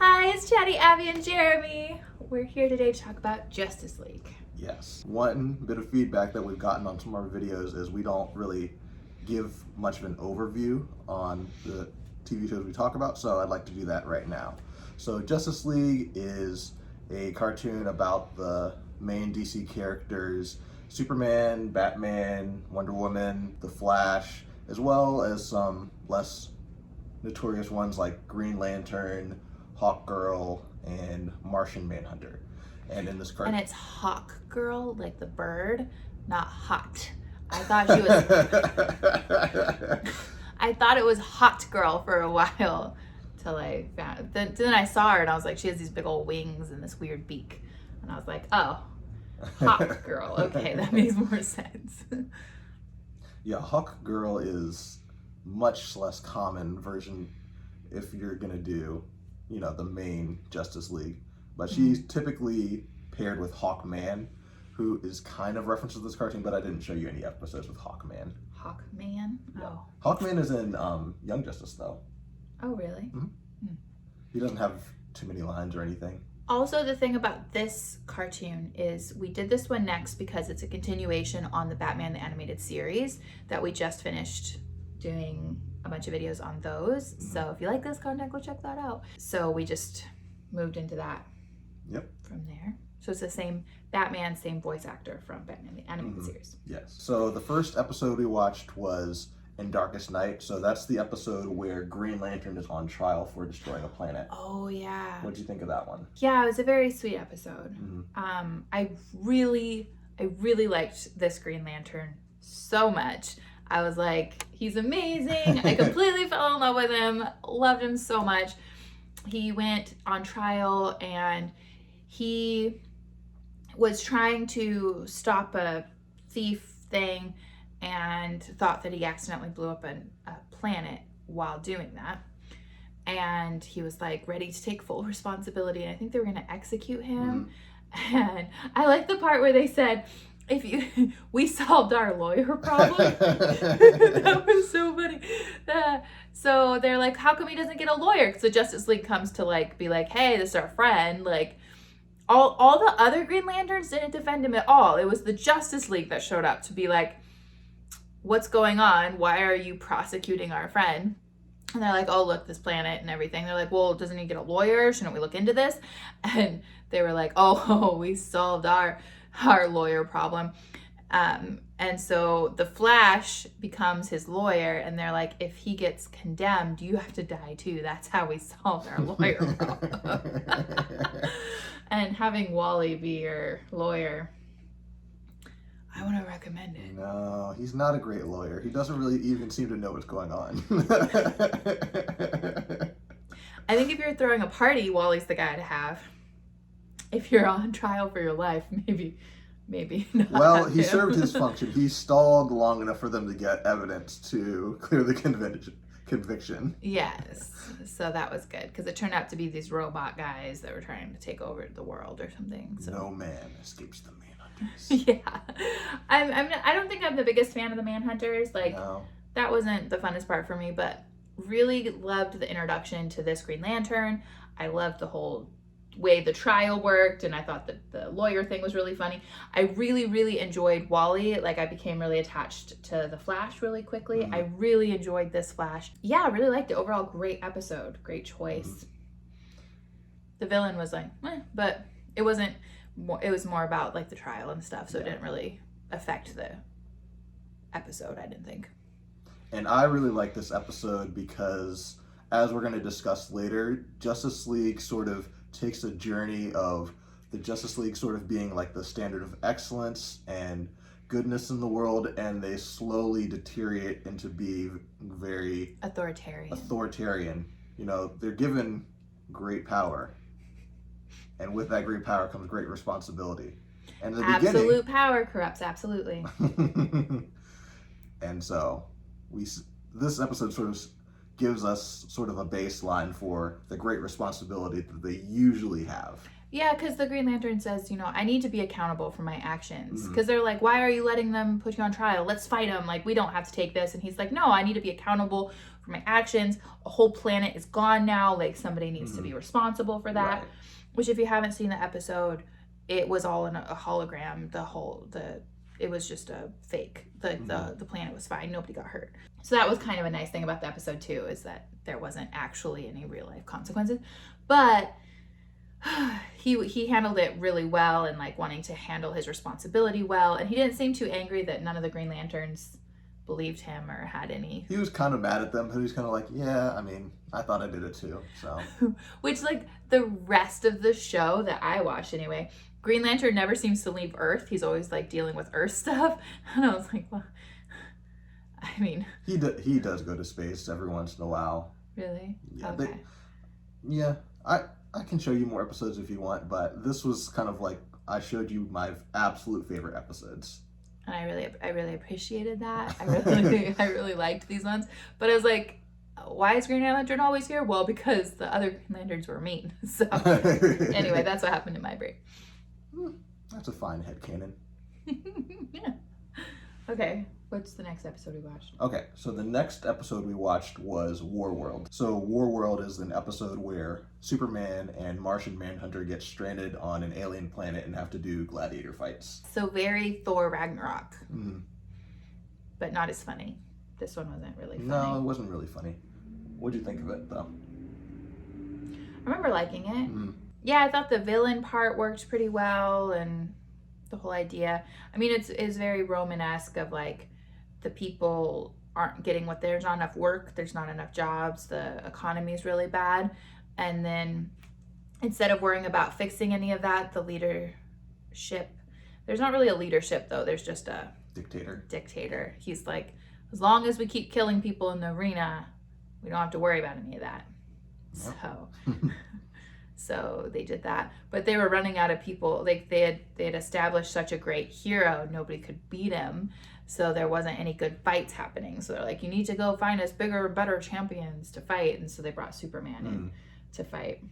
Hi, it's Chatty, Abby, and Jeremy. We're here today to talk about Justice League. Yes. One bit of feedback that we've gotten on some of our videos is we don't really give much of an overview on the TV shows we talk about, so I'd like to do that right now. So Justice League is a cartoon about the main DC characters, Superman, Batman, Wonder Woman, The Flash, as well as some less notorious ones like Green Lantern, Hawkgirl, and Martian Manhunter. And in this cartoon, And it's Hawk Girl, like the bird, not hot. I thought she was. I thought it was Hot Girl for a while, till I found. Then I saw her and I was like, she has these big old wings and this weird beak, and I was like, oh, Hawk Girl. Okay, that makes more sense. Yeah, Hawkgirl is much less common version if you're gonna do, the main Justice League. But she's typically paired with Hawkman, who is kind of referenced to this cartoon, but I didn't show you any episodes with Hawkman. Hawkman? Oh. Hawkman is in Young Justice, though. Oh, really? He doesn't have too many lines or anything. Also, the thing about this cartoon is we did this one next because it's a continuation on the Batman the Animated Series that we just finished doing a bunch of videos on those. So if you like this content, go check that out. So we just moved into that from there. So it's the same Batman, same voice actor from Batman the Animated Series. Yes. So the first episode we watched was In Darkest Night. So that's the episode where Green Lantern is on trial for destroying a planet. Oh, yeah. What'd you think of that one? Yeah, it was a very sweet episode. I really liked this Green Lantern so much. I was like, he's amazing. I completely fell in love with him. Loved him so much. He went on trial and he was trying to stop a thief thing and thought that he accidentally blew up a planet while doing that. And he was like ready to take full responsibility. And I think they were going to execute him. And I like the part where they said, we solved our lawyer problem. That was so funny. So they're like, how come he doesn't get a lawyer? Because the Justice League comes to be like, hey, this is our friend. Like all the other Green Lanterns didn't defend him at all. It was the Justice League that showed up to be like, what's going on? Why are you prosecuting our friend? And they're like, oh, look, this planet and everything. They're like, well, doesn't he get a lawyer? Shouldn't we look into this? And they were like, oh, we solved our lawyer problem. And so the Flash becomes his lawyer, and they're like, if he gets condemned, you have to die too. That's how we solved our lawyer problem. And having Wally be your lawyer, I want to recommend it. No, he's not a great lawyer. He doesn't really even seem to know what's going on. I think if you're throwing a party, Wally's the guy to have. If you're on trial for your life, maybe not. Well, he served his function. He stalled long enough for them to get evidence to clear the conviction. Yes, so that was good because it turned out to be these robot guys that were trying to take over the world or something. So. No man escapes the Manhunters. Yeah, I don't think I'm the biggest fan of the Manhunters. No. That wasn't the funnest part for me, but really loved the introduction to this Green Lantern. I loved the whole way the trial worked, and I thought that the lawyer thing was really funny. I really enjoyed Wally. I became really attached to the Flash really quickly. I really enjoyed this Flash. Yeah, I really liked it. Overall, great episode, great choice. The villain was but it wasn't more, it was more about the trial and stuff, so it didn't really affect the episode, I didn't think. And I really like this episode because, as we're going to discuss later, Justice League sort of takes a journey of the Justice League sort of being the standard of excellence and goodness in the world, and they slowly deteriorate into being very authoritarian. They're given great power, and with that great power comes great responsibility. And in the absolute power corrupts absolutely. And so this episode sort of gives us sort of a baseline for the great responsibility that they usually have. Yeah, because the Green Lantern says, I need to be accountable for my actions. Because they're like, why are you letting them put you on trial? Let's fight them. Like, we don't have to take this. And he's like, no, I need to be accountable for my actions. A whole planet is gone now. Like, somebody needs to be responsible for that. Right. Which, if you haven't seen the episode, it was all in a hologram. It was just a fake. The planet was fine. Nobody got hurt. So that was kind of a nice thing about the episode too, is that there wasn't actually any real life consequences. But he handled it really well, and like wanting to handle his responsibility well. And he didn't seem too angry that none of the Green Lanterns believed him or had any. He was kind of mad at them, but he was kind of like, yeah, I mean, I thought I did it too. So, which, like, the rest of the show that I watched anyway, Green Lantern never seems to leave Earth. He's always like dealing with Earth stuff. And I was like, well, I mean, he does go to space every once in a while. Really? Yeah. Okay. I can show you more episodes if you want, but this was kind of like, I showed you my absolute favorite episodes. And I really appreciated that. I really liked these ones. But I was like, why is Green Lantern always here? Well, because the other Green Lanterns were mean. So anyway, that's what happened in my brain. That's a fine headcanon. Yeah. Okay, what's the next episode we watched? Okay, so the next episode we watched was War World. So War World is an episode where Superman and Martian Manhunter get stranded on an alien planet and have to do gladiator fights. So very Thor Ragnarok. Mm-hmm. But not as funny. This one wasn't really funny. No, it wasn't really funny. What'd you think of it, though? I remember liking it. Mm-hmm. Yeah, I thought the villain part worked pretty well, and the whole idea. I mean, it's very Romanesque of like the people aren't getting what there's not enough work, there's not enough jobs, the economy is really bad, and then instead of worrying about fixing any of that, the leadership. There's not really a leadership though. There's just a dictator. He's like, as long as we keep killing people in the arena, we don't have to worry about any of that. Yep. So they did that, but they were running out of people. Like they had established such a great hero, nobody could beat him. So there wasn't any good fights happening. So they're like, you need to go find us bigger, better champions to fight. And so they brought Superman in to fight.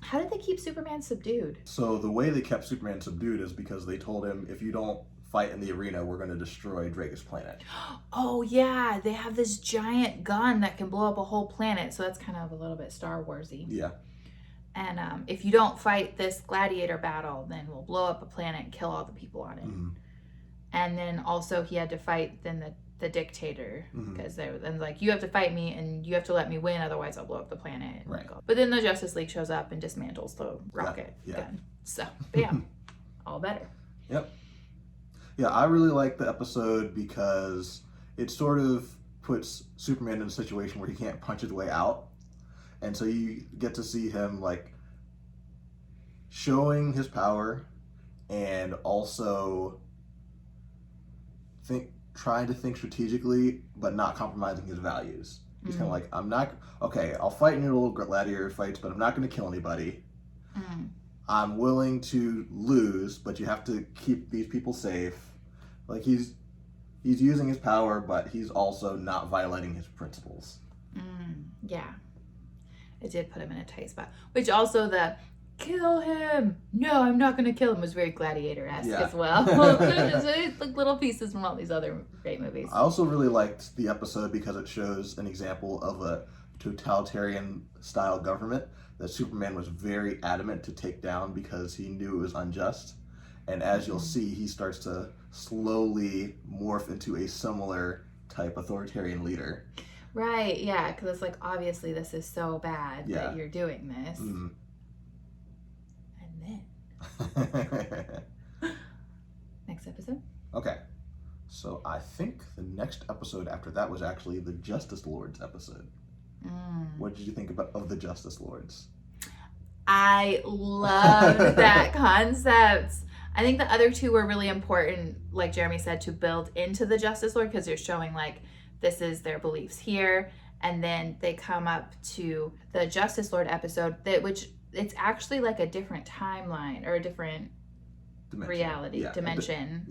How did they keep Superman subdued? So the way they kept Superman subdued is because they told him, if you don't fight in the arena, we're going to destroy Drake's planet. Oh yeah, they have this giant gun that can blow up a whole planet. So that's kind of a little bit Star Warsy. Yeah. And if you don't fight this gladiator battle, then we'll blow up a planet and kill all the people on it. Mm-hmm. And then also he had to fight then the dictator, because they're then like, you have to fight me and you have to let me win, otherwise I'll blow up the planet. Right. But then the Justice League shows up and dismantles the rocket gun. So bam, all better. Yep. Yeah, I really like the episode because it sort of puts Superman in a situation where he can't punch his way out. And so you get to see him like showing his power and also trying to think strategically, but not compromising his values. He's kind of like, I'll fight in your little gladiator fights, but I'm not going to kill anybody. I'm willing to lose, but you have to keep these people safe. Like he's using his power, but he's also not violating his principles. Yeah. It did put him in a tight spot. Which also the kill him, no, I'm not going to kill him was very gladiator-esque as well. It's like little pieces from all these other great movies. I also really liked the episode because it shows an example of a totalitarian style government that Superman was very adamant to take down because he knew it was unjust. And as you'll see, he starts to slowly morph into a similar type authoritarian leader. Right, yeah, because it's like, obviously this is so bad that you're doing this. And then next episode. Okay, so I think the next episode after that was actually the Justice Lords episode. What did you think of the Justice Lords? I loved that concept. I think the other two were really important, like Jeremy said, to build into the Justice Lord, because you're showing like this is their beliefs here, and then they come up to the Justice Lord episode which it's actually like a different timeline or a different dimension.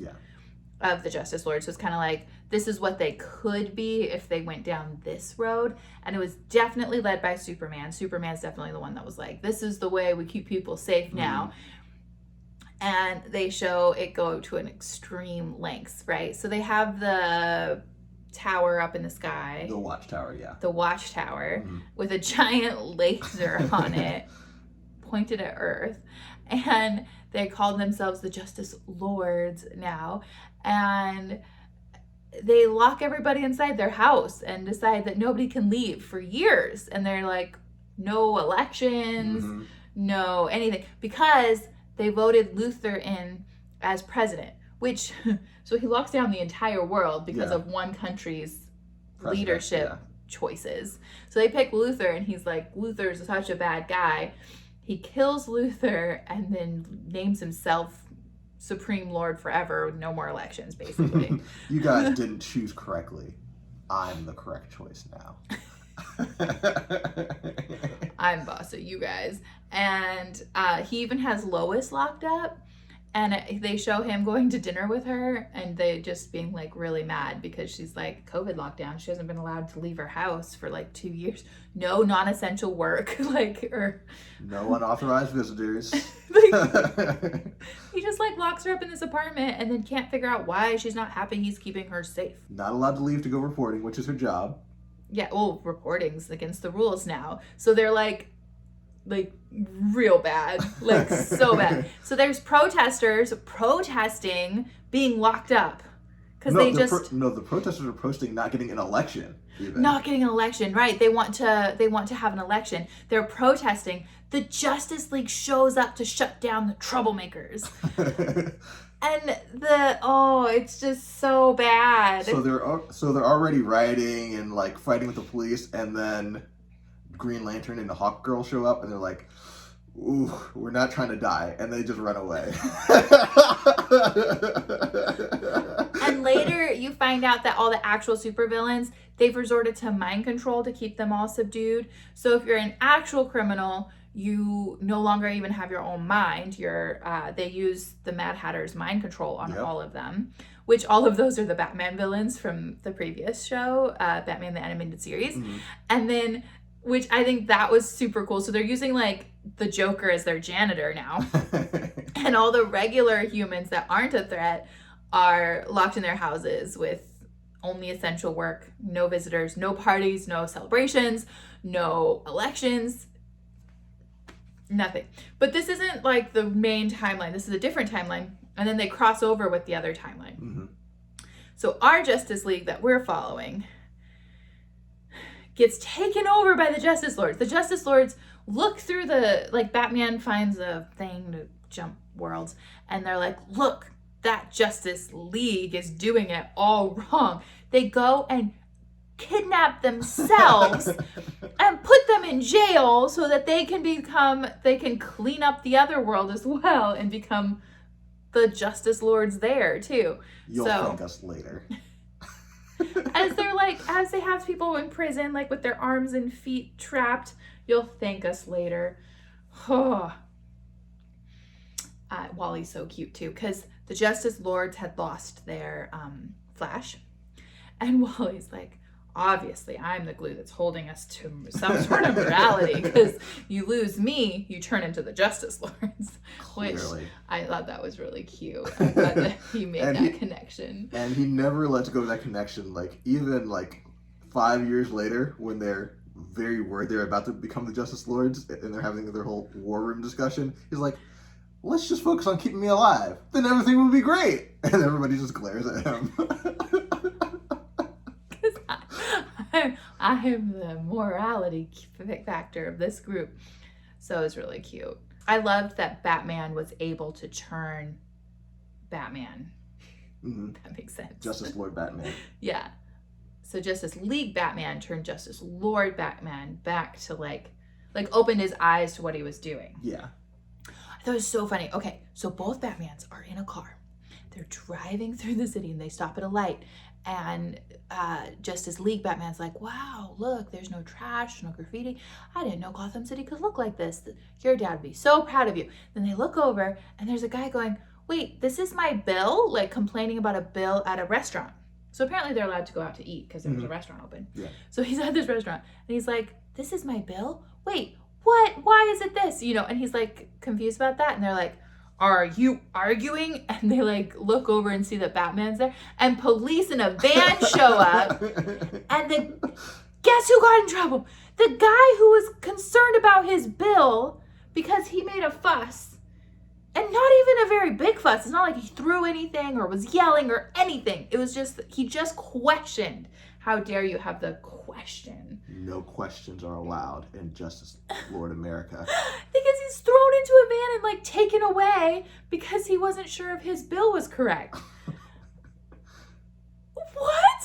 of the Justice Lords. So it's kind of like, this is what they could be if they went down this road. And it was definitely led by Superman. Superman's definitely the one that was like, this is the way we keep people safe now. And they show it go to an extreme lengths, right? So they have the tower up in the sky. The watchtower, yeah. The watchtower with a giant laser on it pointed at Earth. And they called themselves the Justice Lords now. And they lock everybody inside their house and decide that nobody can leave for years. And they're like, no elections, no anything. Because they voted Luthor in as president, which, so he locks down the entire world because of one country's leadership choices. So they pick Luthor, and he's like, Luthor's such a bad guy. He kills Luthor and then names himself Supreme Lord forever. No more elections, basically. You guys didn't choose correctly. I'm the correct choice now. I'm boss of you guys. And he even has Lois locked up. And they show him going to dinner with her, and they just being like really mad because she's like, COVID lockdown. She hasn't been allowed to leave her house for like 2 years. No non-essential work, or no unauthorized visitors. He just like locks her up in this apartment and then can't figure out why she's not happy he's keeping her safe. Not allowed to leave to go reporting, which is her job. Yeah, well, reporting's against the rules now. So they're like real bad, like so bad. So there's protesters protesting being locked up because the protesters are protesting not getting an election. Even. Not getting an election, right? They want to have an election. They're protesting. The Justice League shows up to shut down the troublemakers. And it's just so bad. So they're already rioting and like fighting with the police, and then Green Lantern and the Hawk Girl show up, and they're like, ooh, we're not trying to die, and they just run away. And later you find out that all the actual supervillains, they've resorted to mind control to keep them all subdued. So if you're an actual criminal, you no longer even have your own mind. They use the Mad Hatter's mind control on all of them, which all of those are the Batman villains from the previous show, Batman the Animated Series. And then, which I think that was super cool. So they're using like the Joker as their janitor now. And all the regular humans that aren't a threat are locked in their houses with only essential work, no visitors, no parties, no celebrations, no elections, nothing. But this isn't like the main timeline. This is a different timeline. And then they cross over with the other timeline. So our Justice League that we're following gets taken over by the Justice Lords. The Justice Lords look through Batman finds a thing to jump worlds, and they're like, look, that Justice League is doing it all wrong. They go and kidnap themselves and put them in jail so that they can clean up the other world as well and become the Justice Lords there too. You'll thank us later. as they have people in prison, like with their arms and feet trapped, you'll thank us later. Wally's so cute too, because the Justice Lords had lost their Flash, and Wally's like, obviously I'm the glue that's holding us to some sort of morality, because you lose me, you turn into the Justice Lords. Clearly. Which I thought that was really cute. I thought that he made that connection. And he never lets go of that connection. Like, even like 5 years later, when they're very worried they're about to become the Justice Lords and they're having their whole war room discussion, he's like, let's just focus on keeping me alive. Then everything will be great. And everybody just glares at him. I am the morality factor of this group. So it's really cute. I loved that Batman was able to turn Batman. That makes sense. Justice Lord Batman. Yeah. So Justice League Batman turned Justice Lord Batman back to like opened his eyes to what he was doing. Yeah. I thought it was so funny. Okay, so both Batmans are in a car. They're driving through the city and they stop at a light. And Justice League Batman's like, wow, look, there's no trash, no graffiti. I didn't know Gotham City could look like this. Your dad would be so proud of you. Then they look over and there's a guy going, wait, this is my bill? Like complaining about a bill at a restaurant. So apparently they're allowed to go out to eat because there was a restaurant open. Yeah. So he's at this restaurant and he's like, this is my bill? Wait, what? Why is it this? You know, and he's like confused about that. And they're like, are you arguing? And they like look over and see that Batman's there. And police in a van show up. And guess who got in trouble? The guy who was concerned about his bill because he made a fuss. And not even a very big fuss. It's not like he threw anything or was yelling or anything. It was just, he just questioned. How dare you have the question? No questions are allowed in Justice Lord America. Because he's thrown into a van and like taken away because he wasn't sure if his bill was correct. What?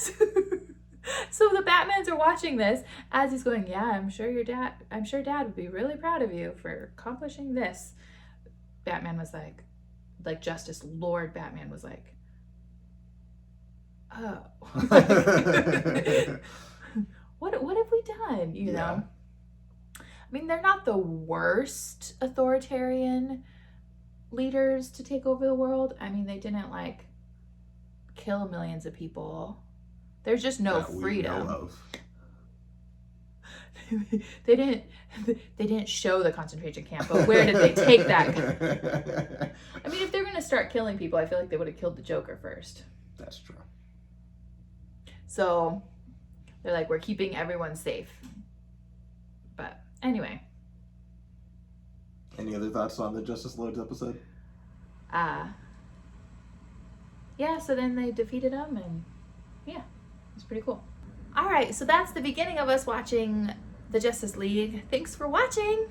So the Batmans are watching this as he's going, yeah, I'm sure dad would be really proud of you for accomplishing this. Batman was like Justice Lord Batman was like, oh. What have we done, you know? I mean, they're not the worst authoritarian leaders to take over the world. I mean, they didn't like kill millions of people. There's just no freedom. We know of. They didn't show the concentration camp, but where did they take that? I mean, if they're gonna start killing people, I feel like they would have killed the Joker first. That's true. So they're like, we're keeping everyone safe. But anyway. Any other thoughts on the Justice Lords episode? Yeah, so then they defeated him and yeah, it's pretty cool. All right, so that's the beginning of us watching the Justice League. Thanks for watching.